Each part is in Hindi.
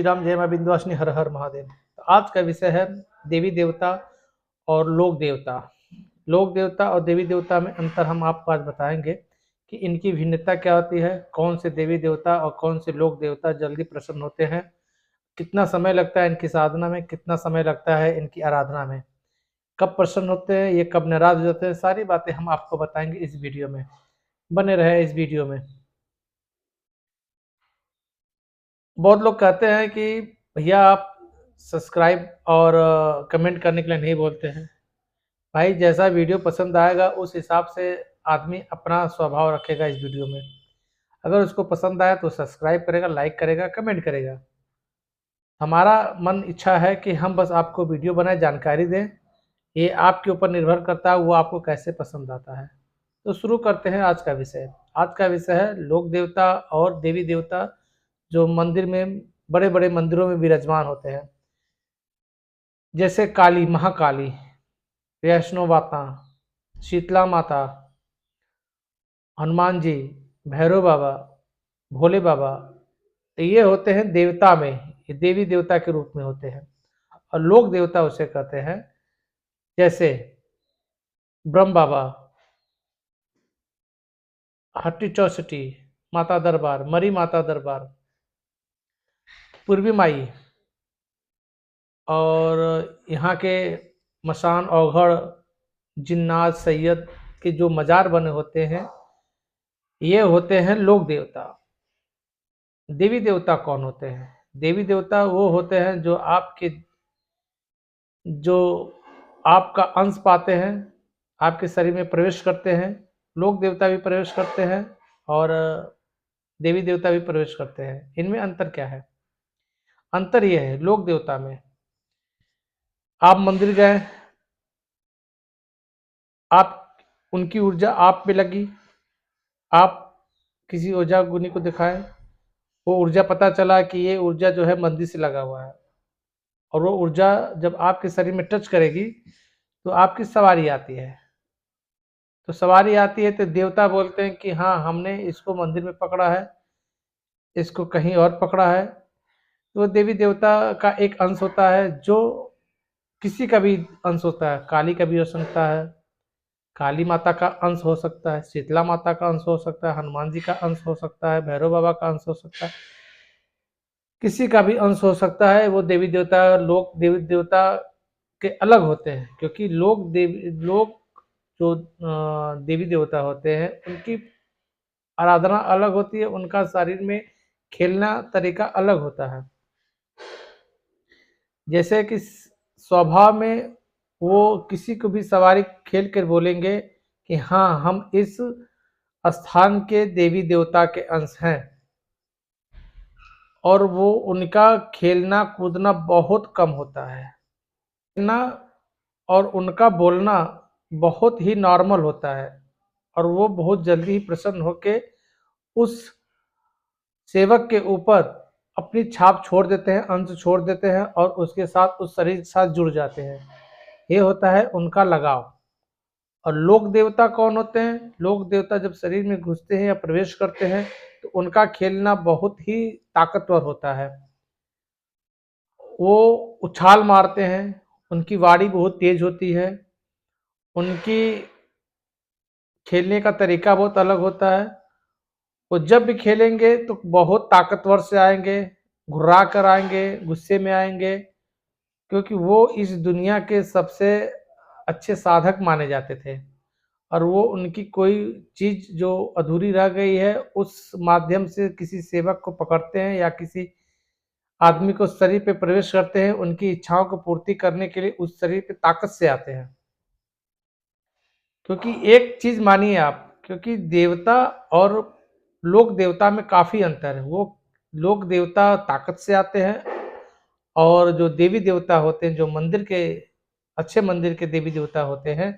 राम, जय मां विंध्यवासिनी, हर हर महादेव। तो आज का विषय है देवी देवता और लोक देवता। लोक देवता और देवी देवता में अंतर हम आपको आज बताएंगे कि इनकी भिन्नता क्या होती है, कौन से देवी देवता और कौन से लोक देवता जल्दी प्रसन्न होते हैं, कितना समय लगता है इनकी साधना में, कितना समय लगता है इनकी आराधना में, कब प्रसन्न होते हैं, ये कब नाराज हो जाते हैं, सारी बातें हम आपको बताएंगे इस वीडियो में। बने रहे इस वीडियो में। बहुत लोग कहते हैं कि भैया आप सब्सक्राइब और कमेंट करने के लिए नहीं बोलते हैं। भाई जैसा वीडियो पसंद आएगा उस हिसाब से आदमी अपना स्वभाव रखेगा इस वीडियो में। अगर उसको पसंद आया तो सब्सक्राइब करेगा, लाइक करेगा, कमेंट करेगा। हमारा मन इच्छा है कि हम बस आपको वीडियो बनाए, जानकारी दें। ये आपके ऊपर निर्भर करता है वो आपको कैसे पसंद आता है। तो शुरू करते हैं आज का विषय। आज का विषय है लोक देवता और देवी देवता जो मंदिर में, बड़े बड़े मंदिरों में विराजमान होते हैं, जैसे काली, महाकाली, वैष्णो माता, शीतला माता, हनुमान जी, भैरव बाबा, भोले बाबा। तो ये होते हैं देवता में, ये देवी देवता के रूप में होते हैं। और लोक देवता उसे कहते हैं, जैसे ब्रह्म बाबा, हट्टी चौसठी माता दरबार, मरी माता दरबार, पूर्वी माई, और यहाँ के मसान, औघड़, जिन्नात, सैयद के जो मजार बने होते हैं, ये होते हैं लोक देवता। देवी देवता कौन होते हैं? देवी देवता वो होते हैं जो आपका अंश पाते हैं, आपके शरीर में प्रवेश करते हैं। लोक देवता भी प्रवेश करते हैं और देवी देवता भी प्रवेश करते हैं। इनमें अंतर क्या है? अंतर यह है, लोक देवता में आप मंदिर गए, आप उनकी ऊर्जा आप पे लगी, आप किसी ओझा गुनी को दिखाएं, वो ऊर्जा पता चला कि ये ऊर्जा जो है मंदिर से लगा हुआ है, और वो ऊर्जा जब आपके शरीर में टच करेगी तो आपकी सवारी आती है। तो सवारी आती है तो देवता बोलते हैं कि हाँ, हमने इसको मंदिर में पकड़ा है, इसको कहीं और पकड़ा है। तो वो देवी देवता का एक अंश होता है, जो किसी का भी अंश होता है। काली का भी हो सकता है, काली माता का अंश हो सकता है, शीतला माता का अंश हो सकता है, हनुमान जी का अंश हो सकता है, भैरव बाबा का अंश हो सकता है, किसी का भी अंश हो सकता है। वो देवी देवता, लोक देवी देवता के अलग होते हैं, क्योंकि लोक जो देवी देवता होते हैं उनकी आराधना अलग होती है, उनका शरीर में खेलना तरीका अलग होता है। जैसे कि स्वभाव में वो किसी को भी सवारी खेल कर बोलेंगे कि हाँ, हम इस स्थान के देवी देवता के अंश हैं, और वो उनका खेलना कूदना बहुत कम होता है ना, और उनका बोलना बहुत ही नॉर्मल होता है, और वो बहुत जल्दी ही प्रसन्न होके उस सेवक के ऊपर अपनी छाप छोड़ देते हैं, अंश छोड़ देते हैं, और उसके साथ, उस शरीर के साथ जुड़ जाते हैं। ये होता है उनका लगाव। और लोक देवता कौन होते हैं? लोक देवता जब शरीर में घुसते हैं या प्रवेश करते हैं तो उनका खेलना बहुत ही ताकतवर होता है। वो उछाल मारते हैं, उनकी वाणी बहुत तेज होती है, उनकी खेलने का तरीका बहुत अलग होता है। वो जब भी खेलेंगे तो बहुत ताकतवर से आएंगे, घुर्रा कर आएंगे, गुस्से में आएंगे, क्योंकि वो इस दुनिया के सबसे अच्छे साधक माने जाते थे। और वो उनकी कोई चीज जो अधूरी रह गई है, उस माध्यम से किसी सेवक को पकड़ते हैं या किसी आदमी को शरीर पे प्रवेश करते हैं, उनकी इच्छाओं को पूर्ति करने के लिए उस शरीर पे ताकत से आते हैं। क्योंकि एक चीज मानिए आप, क्योंकि देवता और लोक देवता में काफी अंतर है। वो लोक देवता ताकत से आते हैं, और जो देवी देवता होते हैं, जो मंदिर के, अच्छे मंदिर के देवी देवता होते हैं,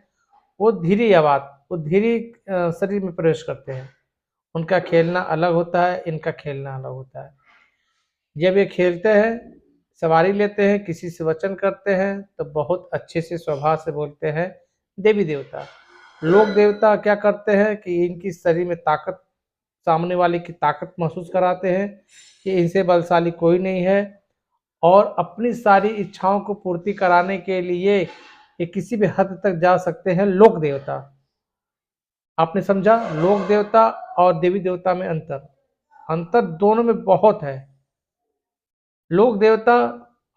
वो धीरे आवाज, वो धीरे शरीर में प्रवेश करते हैं। उनका खेलना अलग होता है, इनका खेलना अलग होता है। जब ये खेलते हैं, सवारी लेते हैं, किसी से वचन करते हैं, तो बहुत अच्छे से स्वभाव से बोलते हैं देवी देवता। लोक देवता क्या करते हैं कि इनकी शरीर में ताकत, सामने वाले की ताकत महसूस कराते हैं कि इनसे बलशाली कोई नहीं है, और अपनी सारी इच्छाओं को पूर्ति कराने के लिए ये किसी भी हद तक जा सकते हैं। लोक देवता, आपने समझा? लोक देवता और देवी देवता में अंतर, अंतर दोनों में बहुत है। लोक देवता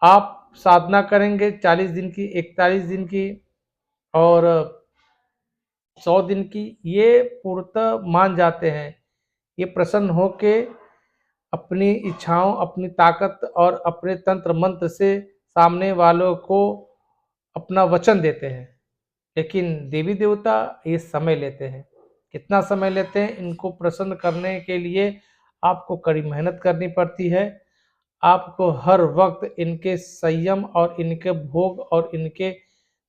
आप साधना करेंगे 40 दिन की, 41 दिन की और 100 दिन की, ये पूर्णतः मान जाते हैं। ये प्रसन्न होके अपनी इच्छाओं, अपनी ताकत और अपने तंत्र मंत्र से सामने वालों को अपना वचन देते हैं। लेकिन देवी देवता ये समय लेते हैं। कितना समय लेते हैं? इनको प्रसन्न करने के लिए आपको कड़ी मेहनत करनी पड़ती है। आपको हर वक्त इनके संयम और इनके भोग और इनके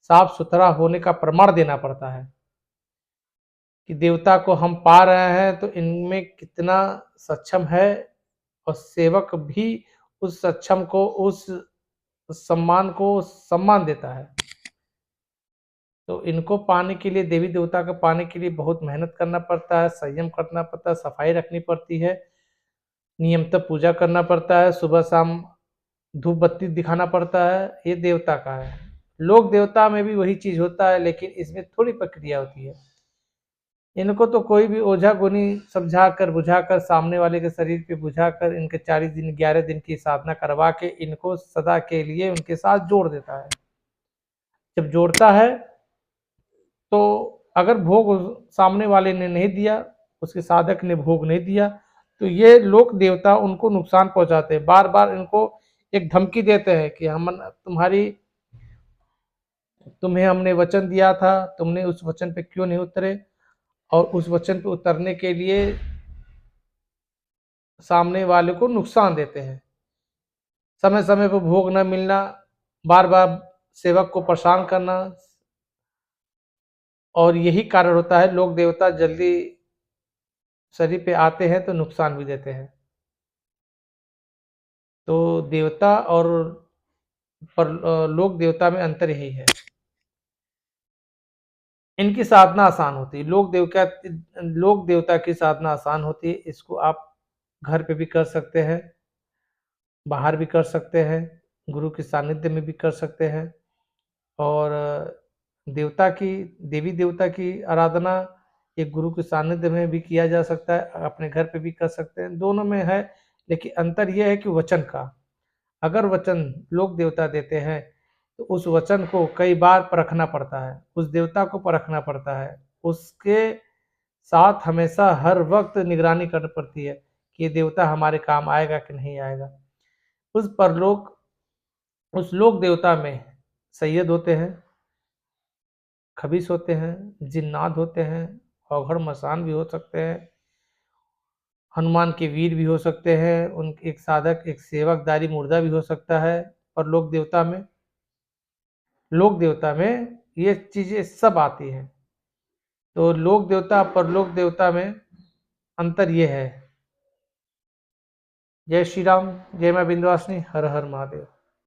साफ सुथरा होने का प्रमाण देना पड़ता है कि देवता को हम पा रहे हैं तो इनमें कितना सक्षम है, और सेवक भी उस सक्षम को, उस सम्मान को सम्मान देता है। तो इनको पाने के लिए, देवी देवता को पाने के लिए बहुत मेहनत करना पड़ता है, संयम करना पड़ता है, सफाई रखनी पड़ती है, नियमित पूजा करना पड़ता है, सुबह शाम धूप बत्ती दिखाना पड़ता है। ये देवता का है। लोक देवता में भी वही चीज होता है, लेकिन इसमें थोड़ी प्रक्रिया होती है। इनको तो कोई भी ओझा गुनी समझाकर बुझाकर, सामने वाले के शरीर पे बुझाकर, इनके 40 दिन 11 दिन की साधना करवा के इनको सदा के लिए उनके साथ जोड़ देता है। जब जोड़ता है तो अगर भोग सामने वाले ने नहीं दिया, उसके साधक ने भोग नहीं दिया, तो ये लोक देवता उनको नुकसान पहुंचाते हैं। बार बार इनको एक धमकी देते हैं कि तुम्हें हमने वचन दिया था, तुमने उस वचन पे क्यों नहीं उतरे, और उस वचन पे उतरने के लिए सामने वाले को नुकसान देते हैं। समय समय पर भोग न मिलना, बार बार सेवक को परेशान करना, और यही कारण होता है लोक देवता जल्दी शरीर पे आते हैं तो नुकसान भी देते हैं। तो देवता और लोक देवता में अंतर यही है। इनकी साधना आसान होती है। लोक देवता की साधना आसान होती है। इसको आप घर पे भी कर सकते हैं, बाहर भी कर सकते हैं, गुरु के सानिध्य में भी कर सकते हैं। और देवी देवता की आराधना एक गुरु के सानिध्य में भी किया जा सकता है, अपने घर पे भी कर सकते हैं, दोनों में है। लेकिन अंतर यह है कि वचन का, अगर वचन लोक देवता देते हैं तो उस वचन को कई बार परखना पड़ता है, उस देवता को परखना पड़ता है, उसके साथ हमेशा हर वक्त निगरानी करनी पड़ती है कि ये देवता हमारे काम आएगा कि नहीं आएगा। उस लोक देवता में सैयद होते हैं, खबीस होते हैं, जिन्नात होते हैं, औघड़ मसान भी हो सकते हैं, हनुमान के वीर भी हो सकते हैं, उन एक साधक, एक सेवकदारी मुर्दा भी हो सकता है। और लोक देवता में ये चीजें सब आती हैं। तो लोक देवता परलोक देवता में अंतर ये है। जय श्री राम, जय मां विंध्यवासिनी, हर हर महादेव।